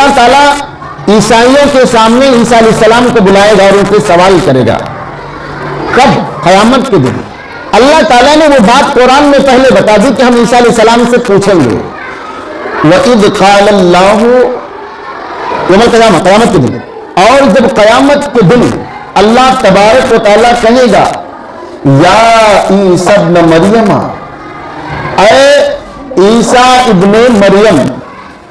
اللہ تعالیٰ عیسائیوں کے سامنے عیسیٰ علیہ السلام کو بلائے گا اور ان سے سوال کرے گا. کب؟ قیامت کے دن. اللہ تعالیٰ نے وہ بات قرآن میں پہلے بتا دی کہ ہم عیسیٰ علیہ السلام سے پوچھیں گے. وَإِذْ قَالَ اللَّهُ یوم القیامہ، قیامت کے دن. اور جب قیامت کے دن اللہ تبارک و تعالیٰ کہے گا یا عیسیٰ ابن مریم، اے عیسیٰ ابن مریم،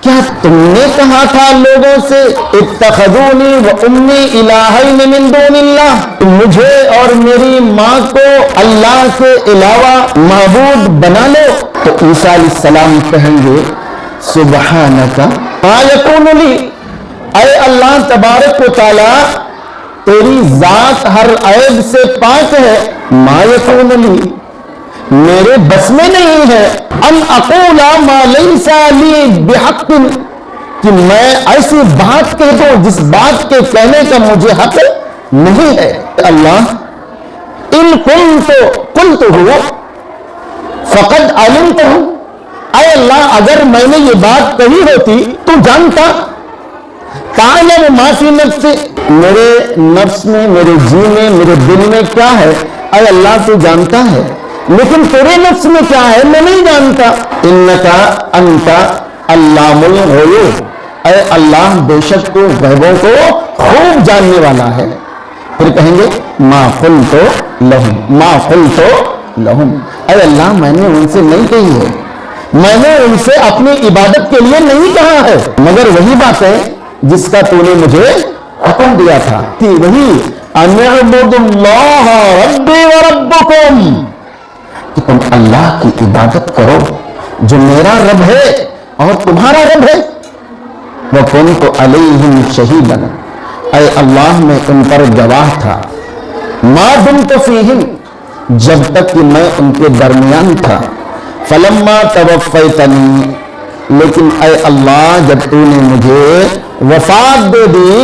کیا تم نے کہا تھا لوگوں سے اتخذونی و امی الہین من دون اللہ، مجھے اور میری ماں کو اللہ کے علاوہ معبود بنا لو؟ تو عیسیٰ علیہ السلام کہیں گے سبحانک ما یکون لی، اے اللہ تبارک و تعالی تیری ذات ہر عیب سے پاک ہے. ما یکون لی، میرے بس میں نہیں ہے ان اقول ما لیس لی بحق، کہ میں ایسی بات کہہ دوں جس بات کے کہنے کا مجھے حق نہیں ہے. اللہ ان قلت فقد علمتہ، اے اللہ اگر میں نے یہ بات کہی ہوتی تو جانتا. تعلم ما فی نفسی، میرے نفس میں، میرے جی میں، میرے دل میں کیا ہے اے اللہ تو جانتا ہے، لیکن تیرے نفس میں کیا ہے میں نہیں جانتا. انکا انت علام الغیوب، اے اللہ بے شک تو غیبوں کو خوب جاننے والا ہے. پھر کہیں گے ما قلت لہم، ما قلت لہم، اے اللہ میں نے ان سے نہیں کہی ہے، میں نے ان سے اپنی عبادت کے لیے نہیں کہا ہے، مگر وہی بات ہے جس کا تو نے مجھے حکم دیا تھا، وہی ان اعبدوا اللہ ربی و ربکم، کہ تم اللہ کی عبادت کرو جو میرا رب ہے اور تمہارا رب ہے. وَكُنْتُ عَلَيْهِمْ شَهِيدًا، اے اللہ میں ان پر گواہ تھا. مَا دُمْتُ فِيهِمْ، جب تک کہ میں ان کے درمیان تھا. فَلَمَّا تَوَفَّيْتَنِي، لیکن اے اللہ جب تو نے مجھے وفات دے دی،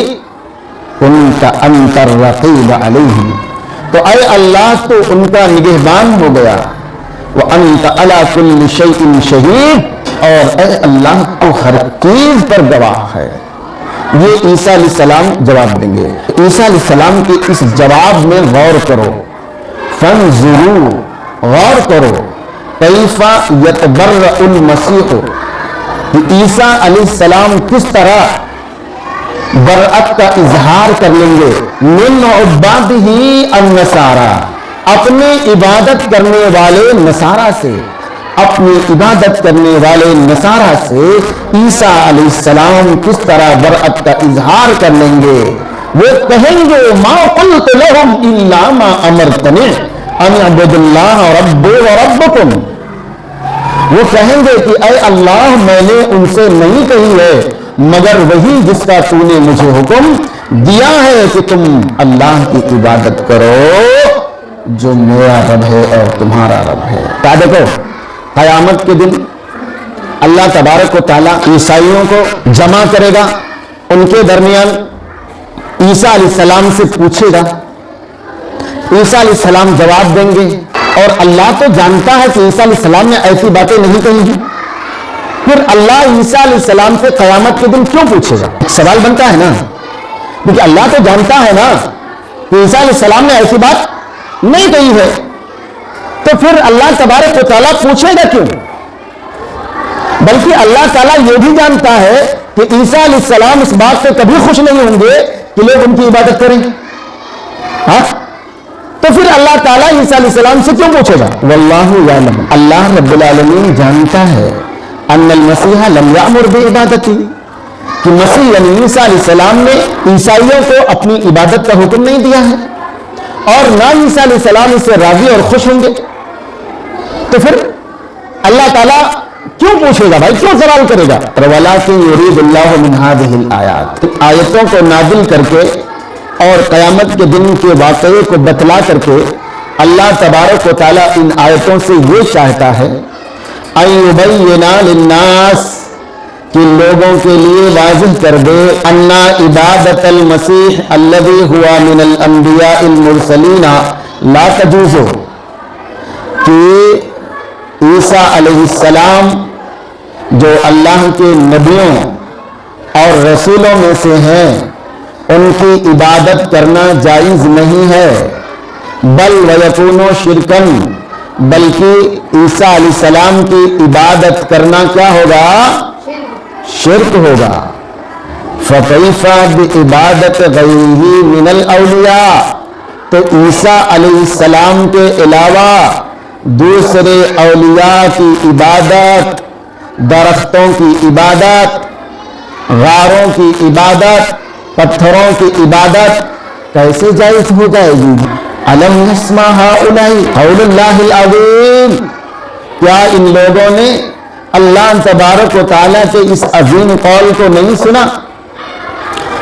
كُنْتَ أَنْتَ الرَّقِيبَ عَلَيْهِمْ، تو اے اللہ تو ان کا نگہبان ہو گیا. وَأَنْتَ عَلَى كُلِّ شَيْءٍ شَهِيدٌ، اور اے اللہ تو ہر چیز پر گواہ ہے. یہ عیسیٰ علیہ السلام جواب دیں گے. عیسیٰ علیہ السلام کے اس جواب میں غور کرو. فَانْظُرُوا، غور کرو. کیف یتبرأ المسیح، کہ عیسیٰ علیہ السلام کس طرح برأت کا اظہار کر لیں گے من عبادہ النصارى، اپنی عبادت کرنے والے نصارہ سے، اپنی عبادت کرنے والے نصارہ سے عیسیٰ علیہ السلام کس طرح برأت کا اظہار کر لیں گے. وہ کہیں گے ما قلت لهم الا ما امرتنی ان اعبدوا اللہ ربی و ربکم، وہ کہیں گے کہ اے اللہ میں نے ان سے نہیں کہی ہے مگر وہی جس کا تو نے مجھے حکم دیا ہے کہ تم اللہ کی عبادت کرو جو میرا رب ہے اور تمہارا رب ہے. کیا دیکھو قیامت کے دن اللہ تبارک و تعالیٰ عیسائیوں کو جمع کرے گا، ان کے درمیان عیسیٰ علیہ السلام سے پوچھے گا، عیسیٰ علیہ السلام جواب دیں گے، اور اللہ تو جانتا ہے کہ عیسیٰ علیہ السلام نے ایسی باتیں نہیں کہی ہیں. پھر اللہ عیسیٰ علیہ السلام سے قیامت کے دن کیوں پوچھے گا؟ سوال بنتا ہے نا، کیونکہ اللہ تو جانتا ہے نا کہ عیسیٰ علیہ السلام نے ایسی بات نہیں کہی ہے، تو پھر اللہ تبارک و تعالیٰ پوچھے گا کیوں؟ بلکہ اللہ تعالیٰ یہ بھی جانتا ہے کہ عیسیٰ علیہ السلام اس بات سے کبھی خوش نہیں ہوں گے کہ لوگ ان کی عبادت کریں. ہاں، تو پھر اللہ تعالیٰ عیسیٰ علیہ السلام سے کیوں پوچھے گا؟ واللہ یعلم، اللہ رب العالمین جانتا ہے ان المسیح لم یأمر بعبادتی، کہ مسیح یعنی عیسیٰ علیہ السلام نے عیسائیوں کو اپنی عبادت کا حکم نہیں دیا ہے، اور نہ عیسیٰ علیہ السلام اس سے راضی اور خوش ہوں گے. تو پھر اللہ تعالیٰ کیوں پوچھے گا بھائی، کیوں سوال کرے گا؟ وَلَٰكِن يُرِيدُ اللَّهُ مِنْ هَٰذِهِ الْآيَاتِ، آیتوں کو نازل کر کے اور قیامت کے دن کے واقعے کو بتلا کر کے اللہ تبارک و تعالیٰ ان آیتوں سے یہ چاہتا ہے أَن يُبَيِّنَ لِلنَّاسِ، کہ لوگوں کے لیے واضح کر دے أَنَّ عِبَادَةَ الْمَسِيحِ الَّذِي هُوَ مِنَ الْأَنْبِيَاءِ الْمُرْسَلِينَ لَا تَجُوزُ، کہ عیسیٰ علیہ السلام جو اللہ کے نبیوں اور رسولوں میں سے ہیں ان کی عبادت کرنا جائز نہیں ہے، بل وَيَكُونُ شِرْكًا، بلکہ عیسیٰ علیہ السلام کی عبادت کرنا کیا ہوگا؟ شرک ہوگا۔ فَكَيْفَ بِعِبَادَةِ غَيْرِهِ مِنَ الْأَوْلِيَاءِ، تو عیسیٰ علیہ السلام کے علاوہ دوسرے اولیاء کی عبادت، درختوں کی عبادت، غاروں کی عبادت، پتھروں کی عبادت کیسے جائز ہو جائے گی؟ أَلَمْ يَسْمَعْ هَؤُلَاءِ قَوْلَ اللَّهِ الْعَظِيمِ، کیا ان لوگوں نے اللہ تبارک و تعالیٰ کے اس عظیم قول کو نہیں سنا؟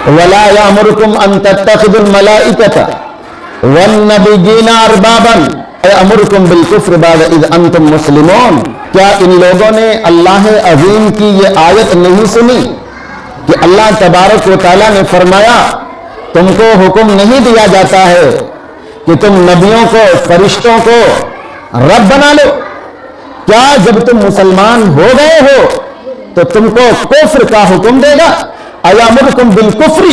وَلَا يَأْمُرُكُمْ أَن تَتَّخِذُوا الْمَلَائِكَةَ وَالنَّبِيِّينَ أَرْبَابًا وَيَأْمُرُكُمْ بِالْكُفْرِ بَعْدَ إِذْ أَنْتُمْ مُسْلِمُونَ، کیا ان لوگوں نے اللہ عظیم کی یہ آیت نہیں سنی کہ اللہ تبارک و تعالیٰ نے فرمایا تم کو حکم نہیں دیا جاتا ہے کہ تم نبیوں کو، فرشتوں کو رب بنا لو؟ کیا جب تم مسلمان ہو گئے ہو تو تم کو کفر کا حکم دے گا؟ ایامرکم بالکفر،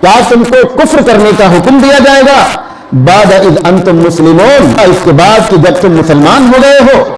کیا تم کو کفر کرنے کا حکم دیا جائے گا؟ بعد اذ انتم مسلمون، اس کے بعد کہ جب تم مسلمان ہو گئے ہو۔